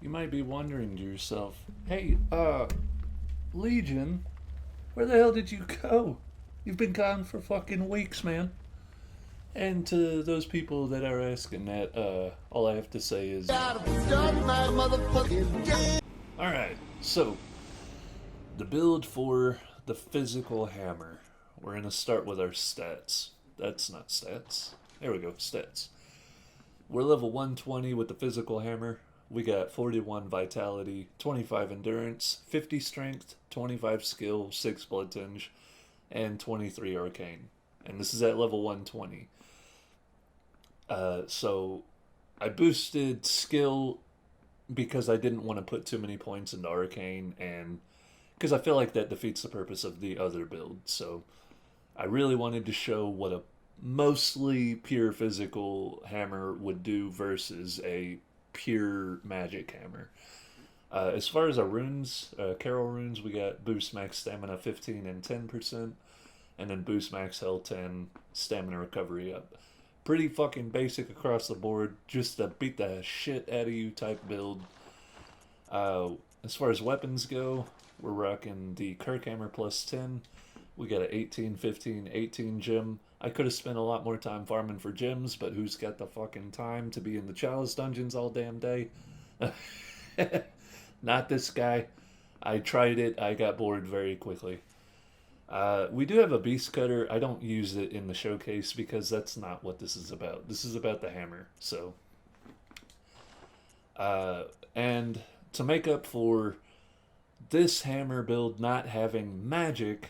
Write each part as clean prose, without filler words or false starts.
You might be wondering to yourself, hey, Legion, where the hell did you go? You've been gone for fucking weeks, man. And to those people that are asking that, all I have to say is, alright, so, the build for the physical hammer. We're gonna start with our stats. That's not stats. There we go, stats. We're level 120 with the physical hammer. We got 41 vitality, 25 endurance, 50 strength, 25 skill, 6 blood tinge, and 23 arcane. And this is at level 120. So I boosted skill because I didn't want to put too many points into arcane, and because I feel like that defeats the purpose of the other build. So I really wanted to show what a mostly pure physical hammer would do versus a pure magic hammer. As far as our runes, Carol runes, we got boost max stamina 15 and 10%, and then boost max health 10, stamina recovery up. Pretty fucking basic across the board, just a beat the shit out of you type build. As far as weapons go, we're rocking the Kirk Hammer plus 10. We got an 18, 15, 18 gem. I could have spent a lot more time farming for gems, but who's got the fucking time to be in the Chalice dungeons all damn day? Not this guy. I tried it, I got bored very quickly. We do have a beast cutter. I don't use it in the showcase because that's not what this is about. This is about the hammer. So, and to make up for this hammer build not having magic,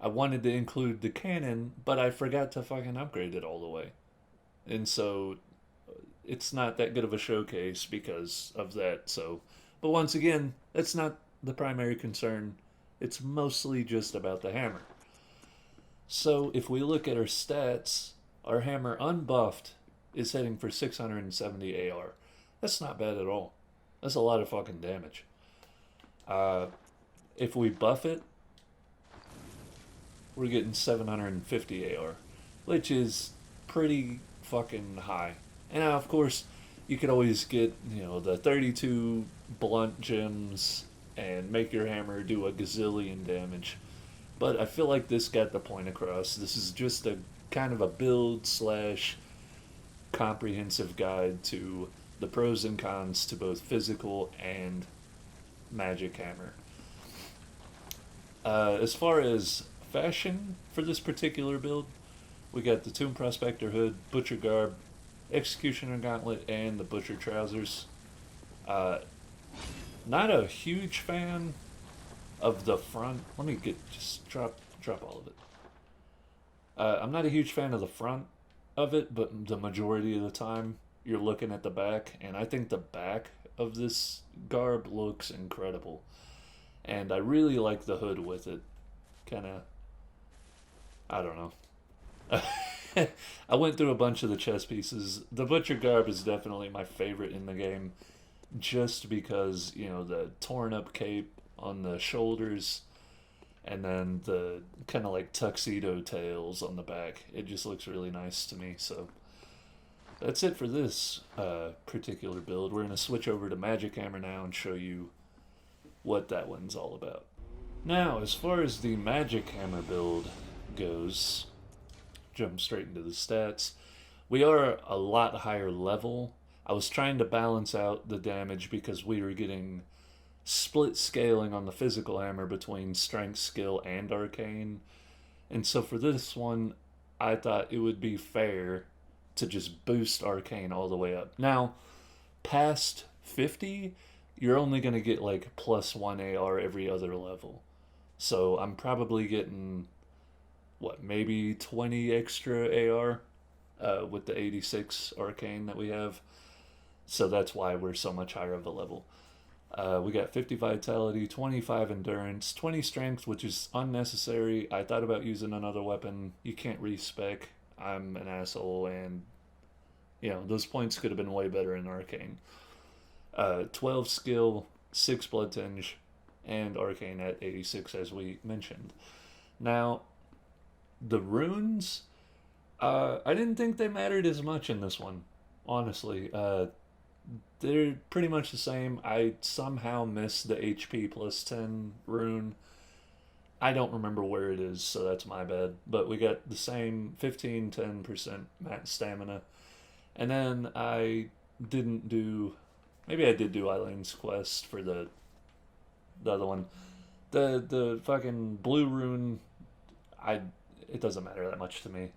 I wanted to include the cannon, but I forgot to fucking upgrade it all the way. And so it's not that good of a showcase because of that. So, but once again, that's not the primary concern. It's mostly just about the hammer. So if we look at our stats, our hammer unbuffed is hitting for 670 AR. That's not bad at all. That's a lot of fucking damage. If we buff it, we're getting 750 AR, which is pretty fucking high. And now, of course, you could always get, the 32 blunt gems and make your hammer do a gazillion damage. But I feel like this got the point across. This is just a kind of a build slash comprehensive guide to the pros and cons to both physical and magic hammer. As far as fashion for this particular build, we got the Tomb Prospector hood, Butcher garb, Executioner gauntlet, and the Butcher trousers. Not a huge fan of the front. Let me just drop all of it. I'm not a huge fan of the front of it, but the majority of the time you're looking at the back, and I think the back of this garb looks incredible. And I really like the hood with it. Kinda, I don't know. I went through a bunch of the chest pieces. The Butcher garb is definitely my favorite in the game, just because, the torn up cape on the shoulders and then the kind of like tuxedo tails on the back. It just looks really nice to me. So that's it for this particular build. We're going to switch over to Magic Hammer now and show you what that one's all about. Now, as far as the Magic Hammer build goes, jump straight into the stats. We are a lot higher level. I was trying to balance out the damage because we were getting split scaling on the physical hammer between strength, skill, and arcane. And so for this one, I thought it would be fair to just boost arcane all the way up. Now, past 50, you're only going to get like plus 1 AR every other level. So I'm probably getting, maybe 20 extra AR with the 86 arcane that we have. So that's why we're so much higher of a level. We got 50 vitality, 25 endurance, 20 strength, which is unnecessary. I thought about using another weapon. You can't respec. I'm an asshole, and those points could have been way better in arcane. 12 skill, 6 blood tinge, and arcane at 86, as we mentioned. Now, the runes, I didn't think they mattered as much in this one, honestly. they're pretty much the same. I somehow missed the HP plus 10 rune. I don't remember where it is, so that's my bad. But we got the same 15, 10% max stamina. And then I didn't do. Maybe I did do Eileen's quest for the other one. The fucking blue rune, I it doesn't matter that much to me.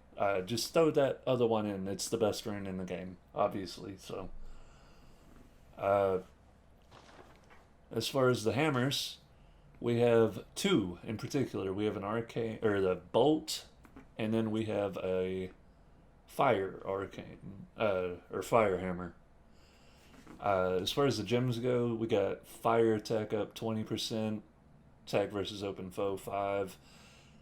Just throw that other one in. It's the best rune in the game, obviously. So, uh, as far as the hammers, we have two in particular. We have an arcane, or the bolt, and then we have a fire arcane, or fire hammer. As far as the gems go, we got fire attack up 20%, attack versus open foe 5,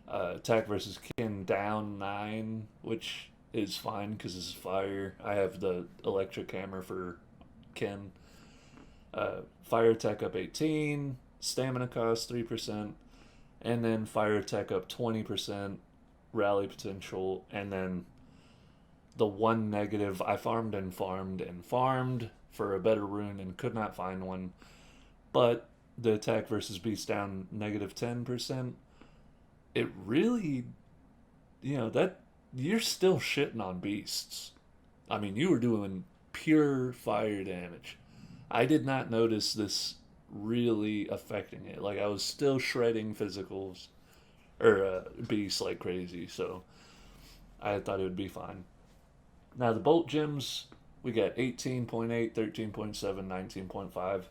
attack versus kin down 9, which is fine because this is fire. I have the electric hammer for kin. Fire attack up 18, stamina cost 3%, and then fire attack up 20%, rally potential, and then the one negative, I farmed and farmed and farmed for a better rune and could not find one, but the attack versus beast down negative 10%. It really, that you're still shitting on beasts. I mean, you were doing pure fire damage. I did not notice this really affecting it. Like, I was still shredding physicals or beasts like crazy, so I thought it would be fine. Now, the bolt gems, we got 18.8, 13.7, 19.5.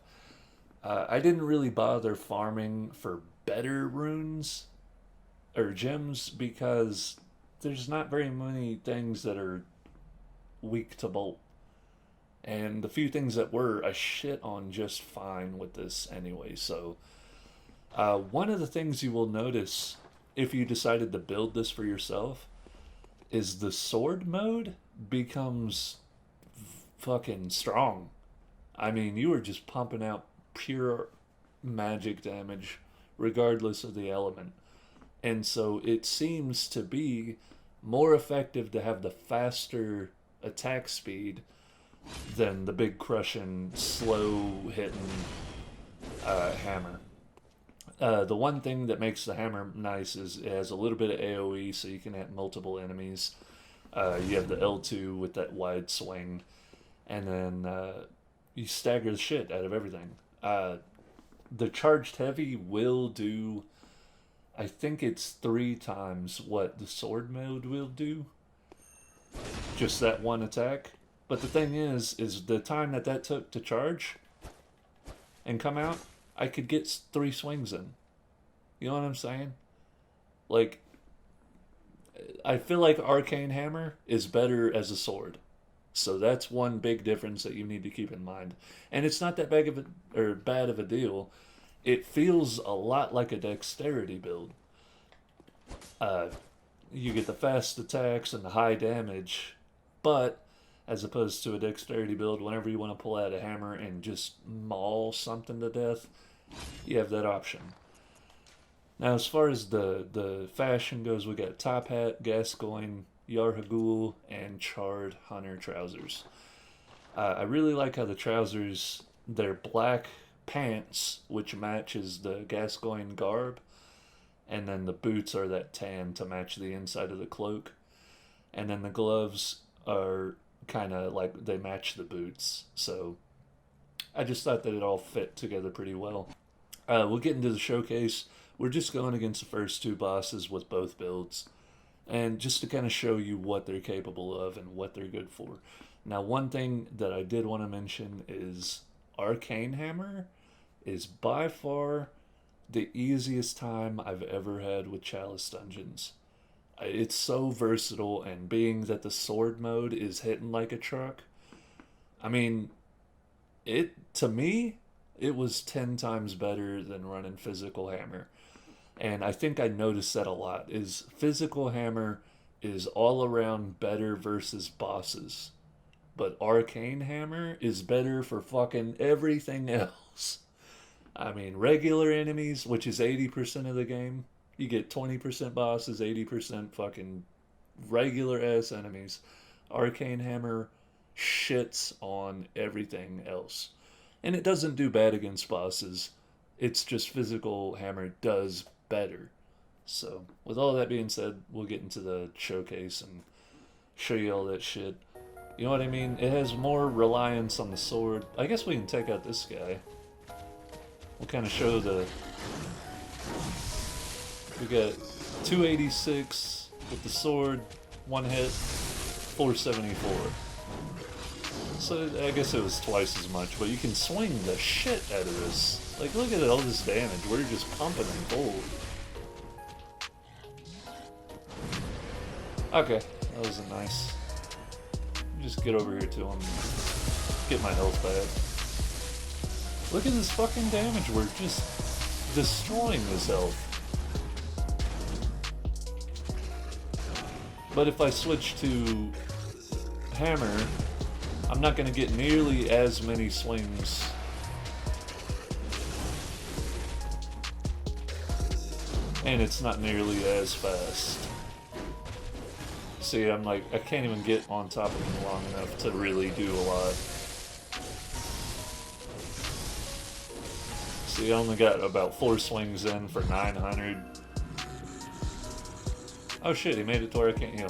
I didn't really bother farming for better runes or gems because there's not very many things that are weak to bolt. And the few things that were, I shit on just fine with this anyway. So, one of the things you will notice if you decided to build this for yourself is the sword mode becomes fucking strong. I mean, you are just pumping out pure magic damage regardless of the element. And so it seems to be more effective to have the faster attack speed than the big crushing, slow hitting hammer. The one thing that makes the hammer nice is it has a little bit of AoE, so you can hit multiple enemies. You have the L2 with that wide swing, and then you stagger the shit out of everything. The charged heavy will do, I think it's 3 times what the sword mode will do. Just that one attack. But the thing is the time that took to charge and come out, I could get 3 swings in. You know what I'm saying? Like, I feel like Arcane Hammer is better as a sword. So that's one big difference that you need to keep in mind. And it's not that bad of a deal. It feels a lot like a dexterity build. You get the fast attacks and the high damage, but as opposed to a dexterity build, whenever you want to pull out a hammer and just maul something to death, you have that option. Now, as far as the fashion goes, we got top hat, Gascoigne, Yarhagul, and charred hunter trousers. I really like how the trousers, they're black pants, which matches the Gascoigne garb, and then the boots are that tan to match the inside of the cloak, and then the gloves are kind of like they match the boots. So I just thought that it all fit together pretty well. We'll get into the showcase. We're just going against the first 2 bosses with both builds, and just to kind of show you what they're capable of and what they're good for. Now, one thing that I did want to mention is Arcane Hammer is by far the easiest time I've ever had with Chalice Dungeons. It's so versatile, and being that the sword mode is hitting like a truck, I mean, to me, it was 10 times better than running physical hammer. And I think I noticed that a lot, is physical hammer is all around better versus bosses. But arcane hammer is better for fucking everything else. I mean, regular enemies, which is 80% of the game, you get 20% bosses, 80% fucking regular ass enemies. Arcane hammer shits on everything else. And it doesn't do bad against bosses. It's just physical hammer does better. So, with all that being said, we'll get into the showcase and show you all that shit. You know what I mean? It has more reliance on the sword. I guess we can take out this guy. We'll kind of show the... We got 286 with the sword, one hit, 474. So I guess it was twice as much, but you can swing the shit out of this. Like, look at all this damage. We're just pumping him full. Okay, that wasn't nice. Just get over here to him and get my health back. Look at this fucking damage. We're just destroying his health. But if I switch to hammer, I'm not going to get nearly as many swings. And it's not nearly as fast. See, I'm like, I can't even get on top of him long enough to really do a lot. See, I only got about 4 swings in for 900. Oh shit, he made it to where I can't heal.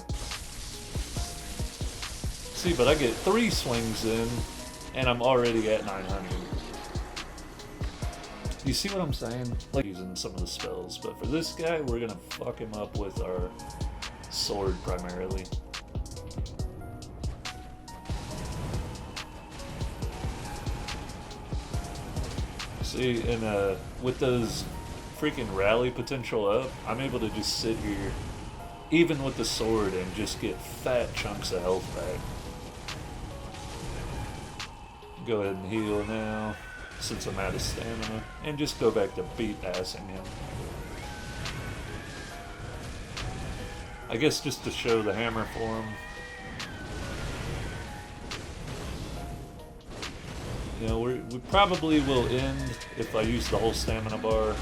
See, but I get 3 swings in, and I'm already at 900. You see what I'm saying? Like, using some of the spells, but for this guy, we're gonna fuck him up with our sword primarily. See, and with those freaking rally potential up, I'm able to just sit here, even with the sword, and just get fat chunks of health back. Go ahead and heal now, since I'm out of stamina, and just go back to beat-assing him. I guess just to show the hammer for him. You know, we probably will end if I use the whole stamina bar.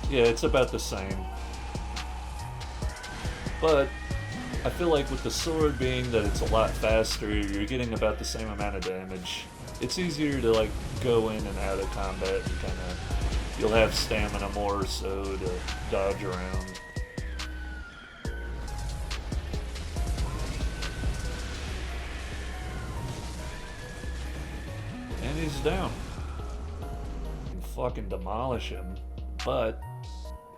Yeah, it's about the same. But I feel like with the sword being that it's a lot faster, you're getting about the same amount of damage. It's easier to like go in and out of combat and kind of, you'll have stamina more so to dodge around. And he's down. You can fucking demolish him, but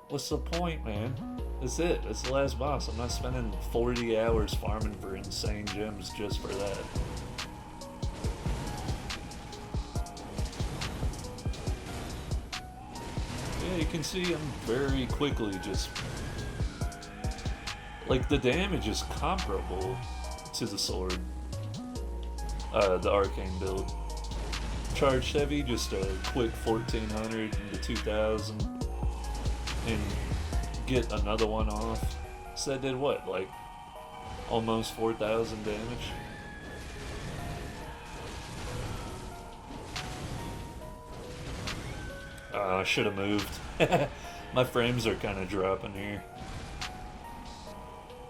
what's the point, man? That's it. That's the last boss. I'm not spending 40 hours farming for insane gems just for that. Yeah, you can see I'm very quickly just... Like, the damage is comparable to the sword. The arcane build. Charged heavy, just a quick 1400 into 2000. And get another one off. So that did what, like almost 4,000 damage? I should have moved. My frames are kind of dropping here.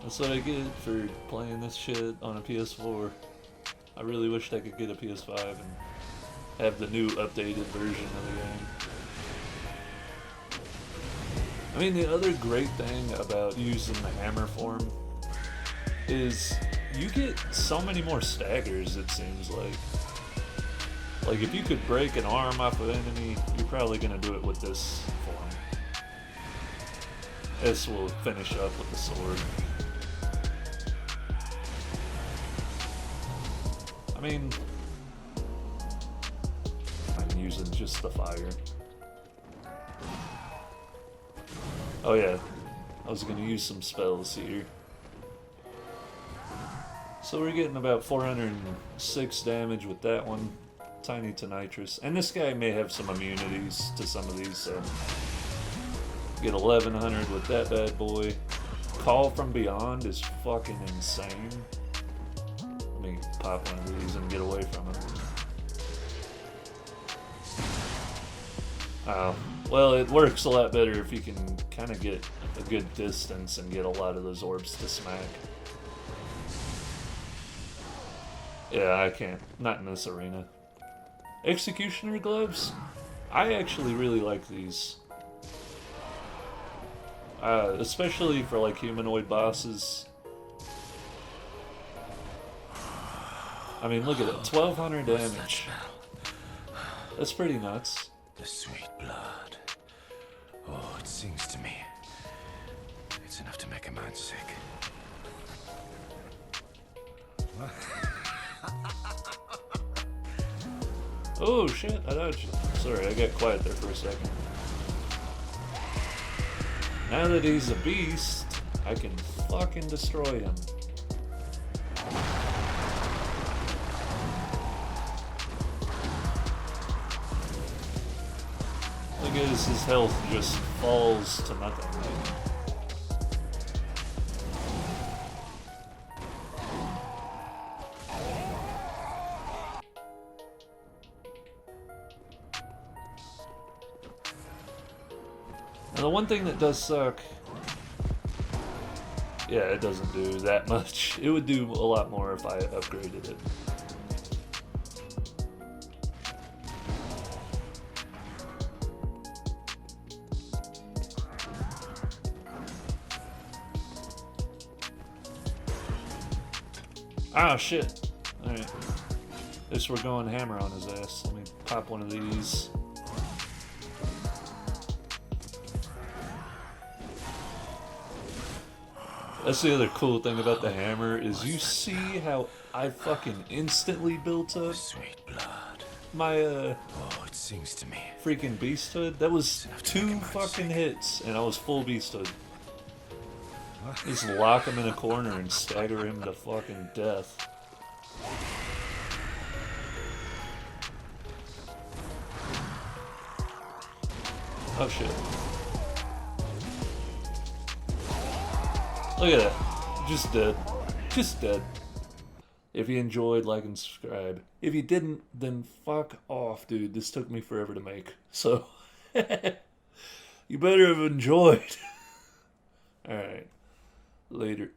That's what I get for playing this shit on a PS4. I really wished I could get a PS5 and have the new updated version of the game. I mean, the other great thing about using the hammer form is you get so many more staggers, it seems like. Like, if you could break an arm off of an enemy, you're probably going to do it with this form. This will finish up with the sword. I mean, I'm using just the fire. Oh yeah, I was going to use some spells here. So we're getting about 406 damage with that one. Tiny to nitrous. And this guy may have some immunities to some of these, so... Get 1100 with that bad boy. Call from Beyond is fucking insane. Let me pop one of these and get away from him. Oh. Well, it works a lot better if you can kind of get a good distance and get a lot of those orbs to smack. Yeah, I can't. Not in this arena. Executioner gloves? I actually really like these. Especially for like humanoid bosses. I mean, look at it. 1200 damage. That's pretty nuts. The sweet blood. Oh, it sings to me. It's enough to make a man sick. Oh shit, I dodged. Sorry, I got quiet there for a second. Now that he's a beast, I can fucking destroy him. Look at his health just falls to nothing. Now the one thing that does suck, yeah, it doesn't do that much. It would do a lot more if I upgraded it. Ah, shit. Alright. Guess we're going hammer on his ass. Let me pop one of these. That's the other cool thing about the hammer, is you see how I fucking instantly built up Sweet blood. my, Oh, it sings to me. freaking beasthood. That was 2 fucking hits, and I was full beasthood. Just lock him in a corner and stagger him to fucking death. Oh shit. Look at that. Just dead. Just dead. If you enjoyed, like and subscribe. If you didn't, then fuck off, dude. This took me forever to make. So, you better have enjoyed. Alright. Later.